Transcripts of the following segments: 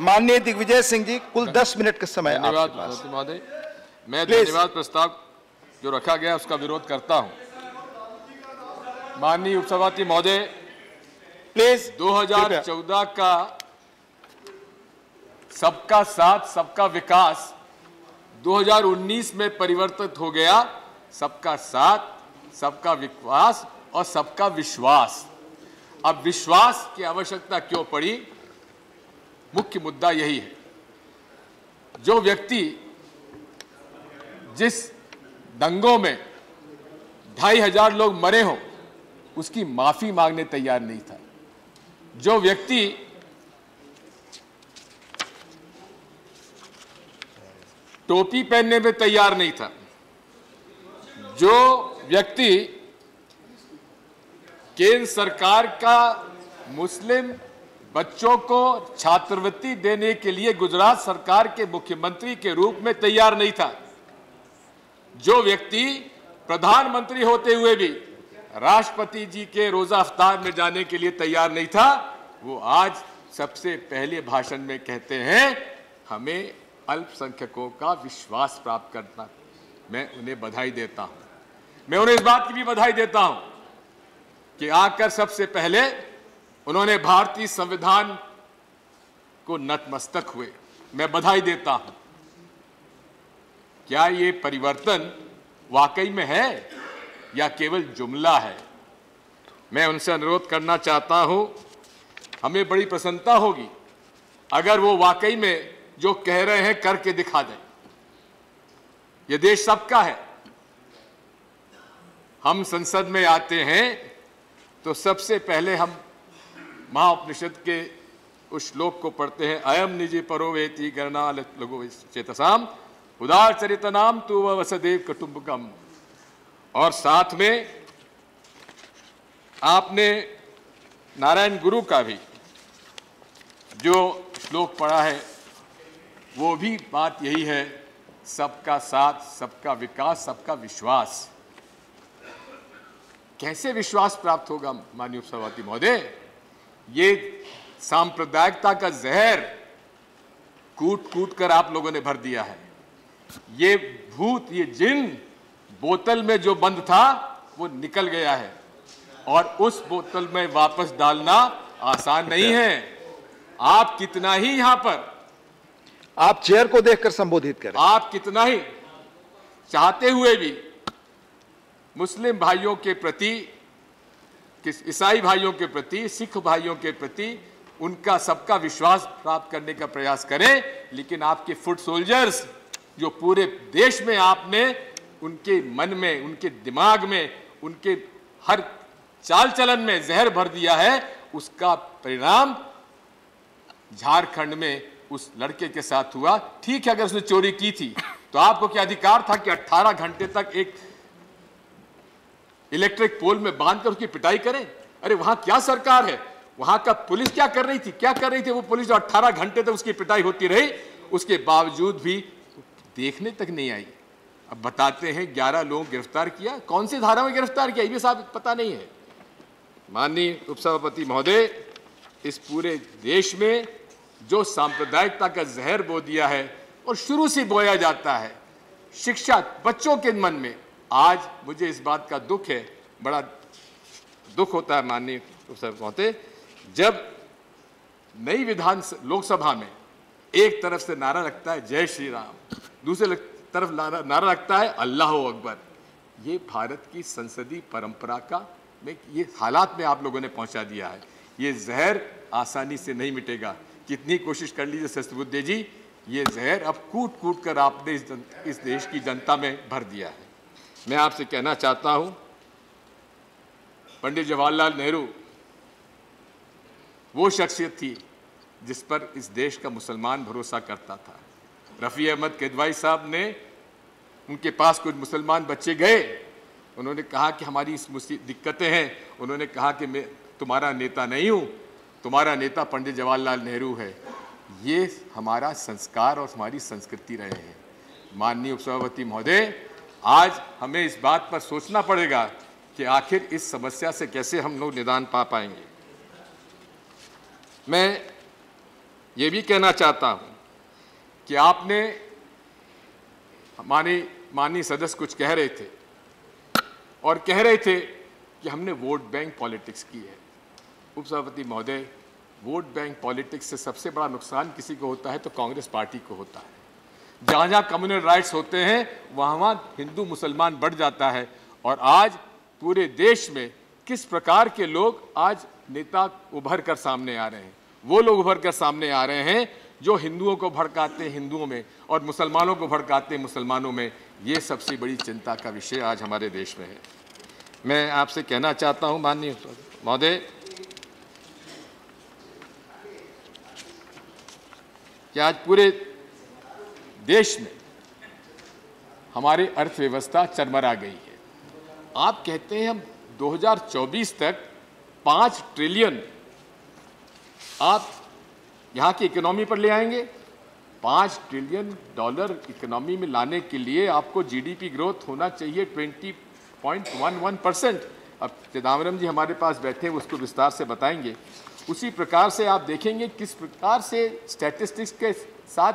माननीय दिग्विजय सिंह जी, कुल 10 मिनट का समय आपके पास। धन्यवाद महोदय। मैं धन्यवाद प्रस्ताव जो रखा गया उसका विरोध करता हूं। माननीय उपसभापति महोदय, प्लीज 2014 का सबका साथ सबका विकास 2019 में परिवर्तित हो गया सबका साथ सबका विकास और सबका विश्वास। अब विश्वास की आवश्यकता क्यों पड़ी? मुख्य मुद्दा यही है, जो व्यक्ति जिस दंगों में 2500 लोग मरे हों उसकी माफी मांगने तैयार नहीं था, जो व्यक्ति टोपी पहनने में तैयार नहीं था, जो व्यक्ति केंद्र सरकार का मुस्लिम बच्चों को छात्रवृत्ति देने के लिए गुजरात सरकार के मुख्यमंत्री के रूप में तैयार नहीं था, जो व्यक्ति प्रधानमंत्री होते हुए भी राष्ट्रपति जी के रोजा अफ्तार में जाने के लिए तैयार नहीं था, वो आज सबसे पहले भाषण में कहते हैं हमें अल्पसंख्यकों का विश्वास प्राप्त करना। मैं उन्हें बधाई देता हूं। मैं उन्हें इस बात की भी बधाई देता हूं कि आकर सबसे पहले उन्होंने भारतीय संविधान को नतमस्तक हुए। मैं बधाई देता हूं। क्या ये परिवर्तन वाकई में है या केवल जुमला है? मैं उनसे अनुरोध करना चाहता हूं, हमें बड़ी प्रसन्नता होगी अगर वो वाकई में जो कह रहे हैं करके दिखा दें। ये देश सबका है। हम संसद में आते हैं तो सबसे पहले हम महाउपनिषद के उस श्लोक को पढ़ते हैं, अयम निजी परो वेति गणना लघु चेतसाम उदार चरितनाम तु वसुदेव कुटुंबकम। और साथ में आपने नारायण गुरु का भी जो श्लोक पढ़ा है वो भी बात यही है, सबका साथ सबका विकास सबका विश्वास। कैसे विश्वास प्राप्त होगा माननीय उपसभापति महोदय? ये सांप्रदायिकता का जहर कूट कूट कर आप लोगों ने भर दिया है। ये भूत, ये जिन बोतल में जो बंद था वो निकल गया है और उस बोतल में वापस डालना आसान नहीं है। आप कितना ही यहां पर आप चेयर को देखकर संबोधित करें। आप कितना ही चाहते हुए भी मुस्लिम भाइयों के प्रति, ईसाई भाइयों के प्रति, सिख भाइयों के प्रति उनका सबका विश्वास प्राप्त करने का प्रयास करें, लेकिन आपके फुट सोल्जर्स जो पूरे देश में आपने उनके मन में, उनके दिमाग में, उनके हर चाल चलन में जहर भर दिया है, उसका परिणाम झारखंड में उस लड़के के साथ हुआ। ठीक है, अगर उसने चोरी की थी तो आपको क्या अधिकार था कि 18 घंटे तक एक इलेक्ट्रिक पोल में बांधकर उसकी पिटाई करें? अरे वहां क्या सरकार है? वहां का पुलिस क्या कर रही थी? क्या कर रही थी वो पुलिस जो 18 घंटे तक उसकी पिटाई होती रही, उसके बावजूद भी देखने तक नहीं आई। अब बताते हैं 11 लोग गिरफ्तार किया। कौन सी धारा में गिरफ्तार किया ये भी साहब पता नहीं है। माननीय उपसभापति महोदय, इस पूरे देश में जो सांप्रदायिकता का जहर बो दिया है और शुरू से बोया जाता है शिक्षा बच्चों के मन में, आज मुझे इस बात का दुख है, बड़ा दुख होता है माननीय उपसभापति महोदय, जब नई लोकसभा में एक तरफ से नारा लगता है जय श्री राम, दूसरे तरफ नारा लगता है अल्लाह अकबर। ये भारत की संसदीय परंपरा का में ये हालात में आप लोगों ने पहुंचा दिया है। ये जहर आसानी से नहीं मिटेगा, कितनी कोशिश कर लीजिए शस्त्रबुद्धे जी, ये जहर अब कूट कूट कर आपने इस देश की जनता में भर दिया है। मैं आपसे कहना चाहता हूं, पंडित जवाहरलाल नेहरू वो शख्सियत थी जिस पर इस देश का मुसलमान भरोसा करता था। रफ़ी अहमद किदवाई साहब ने, उनके पास कुछ मुसलमान बच्चे गए, उन्होंने कहा कि हमारी इस दिक्कतें हैं, उन्होंने कहा कि मैं तुम्हारा नेता नहीं हूँ, तुम्हारा नेता पंडित जवाहरलाल नेहरू है। ये हमारा संस्कार और हमारी संस्कृति रहे हैं। माननीय उपसभापति महोदय, आज हमें इस बात पर सोचना पड़ेगा कि आखिर इस समस्या से कैसे हम लोग निदान पा पाएंगे। मैं ये भी कहना चाहता हूं कि आपने माननीय सदस्य कुछ कह रहे थे और कह रहे थे कि हमने वोट बैंक पॉलिटिक्स की है। उपसभापति महोदय, वोट बैंक पॉलिटिक्स से सबसे बड़ा नुकसान किसी को होता है तो कांग्रेस पार्टी को होता है। जहां जहां कम्युनल राइट्स होते हैं वहां वहां हिंदू मुसलमान बढ़ जाता है। और आज पूरे देश में किस प्रकार के लोग आज नेता उभर कर सामने आ रहे हैं, वो लोग उभर कर सामने आ रहे हैं जो हिंदुओं को भड़काते हैं हिंदुओं में और मुसलमानों को भड़काते हैं मुसलमानों में। ये सबसे बड़ी चिंता का विषय आज हमारे देश में है। मैं आपसे कहना चाहता हूं माननीय महोदय कि आज पूरे देश में हमारी अर्थव्यवस्था चरमरा गई है। आप कहते हैं हम 2024 तक 5 ट्रिलियन आप यहाँ की इकोनॉमी पर ले आएंगे। 5 ट्रिलियन डॉलर इकोनॉमी में लाने के लिए आपको जीडीपी ग्रोथ होना चाहिए 20.11%। अब चिदम्बरम जी हमारे पास बैठे हैं, उसको विस्तार से बताएंगे। उसी प्रकार से आप देखेंगे किस प्रकार से स्टैटिस्टिक्स के साथ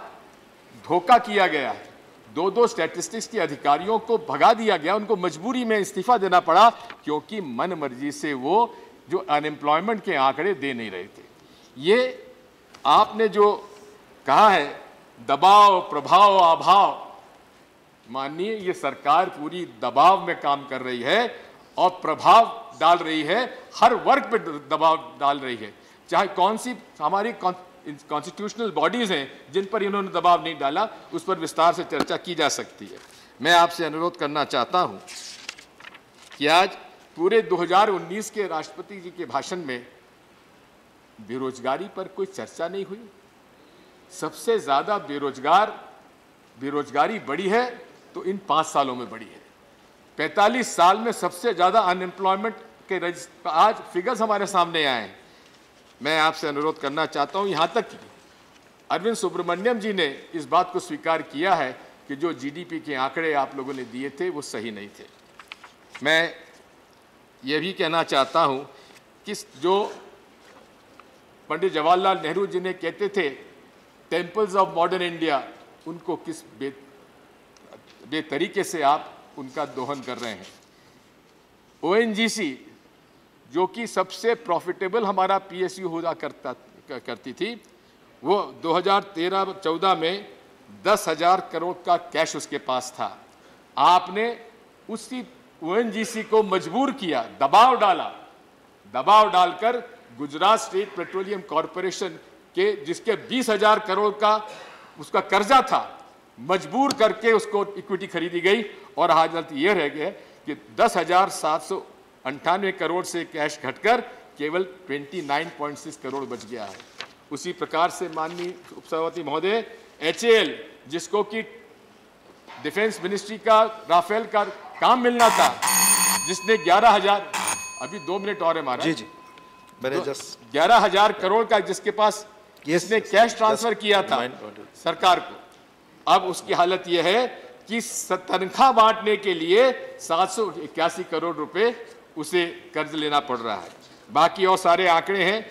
धोखा किया गया है। 2 स्टैटिस्टिक्स के अधिकारियों को भगा दिया गया, उनको मजबूरी में इस्तीफा देना पड़ा क्योंकि मन मर्जी से वो जो अनएम्प्लॉयमेंट के आंकड़े दे नहीं रहे थे। ये आपने जो कहा है दबाव प्रभाव अभाव, मानिए ये सरकार पूरी दबाव में काम कर रही है और प्रभाव डाल रही है, हर वर्ग पे दबाव डाल रही है। चाहे कौन सी हमारी कॉन्स्टिट्यूशनल बॉडीज हैं जिन पर इन्होंने दबाव नहीं डाला, उस पर विस्तार से चर्चा की जा सकती है। मैं आपसे अनुरोध करना चाहता हूं कि आज पूरे 2019 के राष्ट्रपति जी के भाषण में बेरोजगारी पर कोई चर्चा नहीं हुई। सबसे ज्यादा बेरोजगारी बढ़ी है तो इन 5 सालों में बढ़ी है। 45 साल में सबसे ज्यादा अनएम्प्लॉयमेंट के आज फिगर्स हमारे सामने आए हैं। मैं आपसे अनुरोध करना चाहता हूं, यहां तक कि अरविंद सुब्रमण्यम जी ने इस बात को स्वीकार किया है कि जो जीडीपी के आंकड़े आप लोगों ने दिए थे वो सही नहीं थे। मैं ये भी कहना चाहता हूं कि जो पंडित जवाहरलाल नेहरू जी ने कहते थे टेम्पल्स ऑफ मॉडर्न इंडिया, उनको किस बेतरीके से आप उनका दोहन कर रहे हैं। ओएनजीसी जो कि सबसे प्रॉफिटेबल हमारा पीएसयू हुआ करती थी, वो 2013-14 में 10,000 करोड़ का कैश उसके पास था। आपने उसी ओएनजीसी को मजबूर किया, दबाव डालकर गुजरात स्टेट पेट्रोलियम कॉरपोरेशन के जिसके 20,000 करोड़ का उसका कर्जा था, मजबूर करके उसको इक्विटी खरीदी गई और हालत ये रह गया कि 10,798 करोड़ से कैश घटकर केवल 29.6 करोड़ बच गया है। उसी प्रकार से माननीय उपसभापति महोदय HAL जिसको कि डिफेंस मिनिस्ट्री का राफेल का काम मिलना था, जिसने 11,000 अभी 2 मिनट और है हमारा जी 11,000 करोड़ का जिसके पास इसने कैश ट्रांसफर किया था सरकार को, अब उसकी हालत यह है कि तनख्वाह बांटने के लिए 781 करोड़ रुपए उसे कर्ज लेना पड़ रहा है। बाकी और सारे आंकड़े हैं।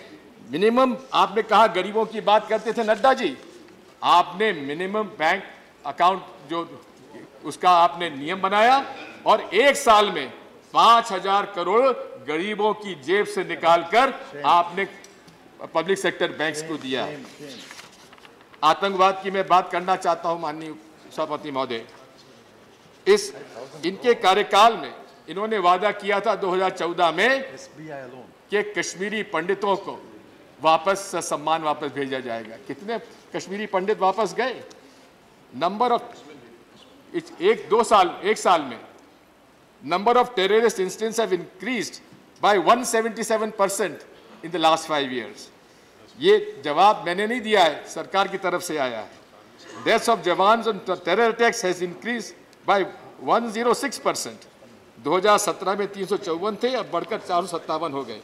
मिनिमम आपने कहा गरीबों की बात करते थे नड्डा जी, आपने मिनिमम बैंक अकाउंट जो उसका आपने नियम बनाया और 1 साल में 5,000 करोड़ गरीबों की जेब से निकालकर आपने पब्लिक सेक्टर बैंक्स को दिया। आतंकवाद की मैं बात करना चाहता हूं माननीय सभापति महोदय। इनके कार्यकाल में इन्होंने वादा किया था 2014 में कि कश्मीरी पंडितों को वापस सम्मान वापस भेजा जाएगा। कितने कश्मीरी पंडित वापस गए? नंबर ऑफ एक साल में number of terrorist incidents have increased by 177% in the last 5 years. ये जवाब मैंने नहीं दिया है, सरकार की तरफ से आया है। Deaths of jawans on terror attacks has increased by 106%. 2017 में 354 थे, अब बढ़कर 457 हो गए।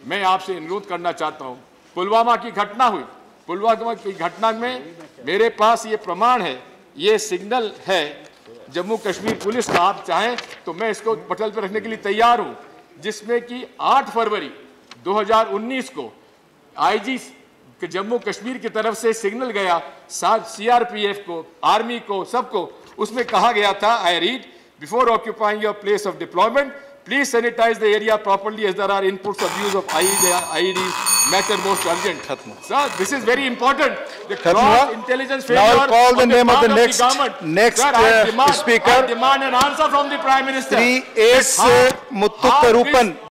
मैं आपसे अनुरोध करना चाहता हूँ, पुलवामा की घटना हुई, पुलवामा की घटना में मेरे पास ये प्रमाण है, ये सिग्नल है जम्मू कश्मीर पुलिस का। आप चाहें तो मैं इसको पटल पर रखने के लिए तैयार हूं, जिसमें कि 8 फरवरी 2019 को आईजी कि जम्मू कश्मीर की तरफ से सिग्नल गया सीआरपीएफ को, आर्मी को, सबको, उसमें कहा गया था, I read, before occupying your place of deployment, please sanitize the area properly as there are inputs of use of IEDs matter most urgent. Sir, this is very important. The cross intelligence failure. Now I'll call the name of the next Sir, speaker. I demand an answer from the Prime Minister. Muthu Karupan.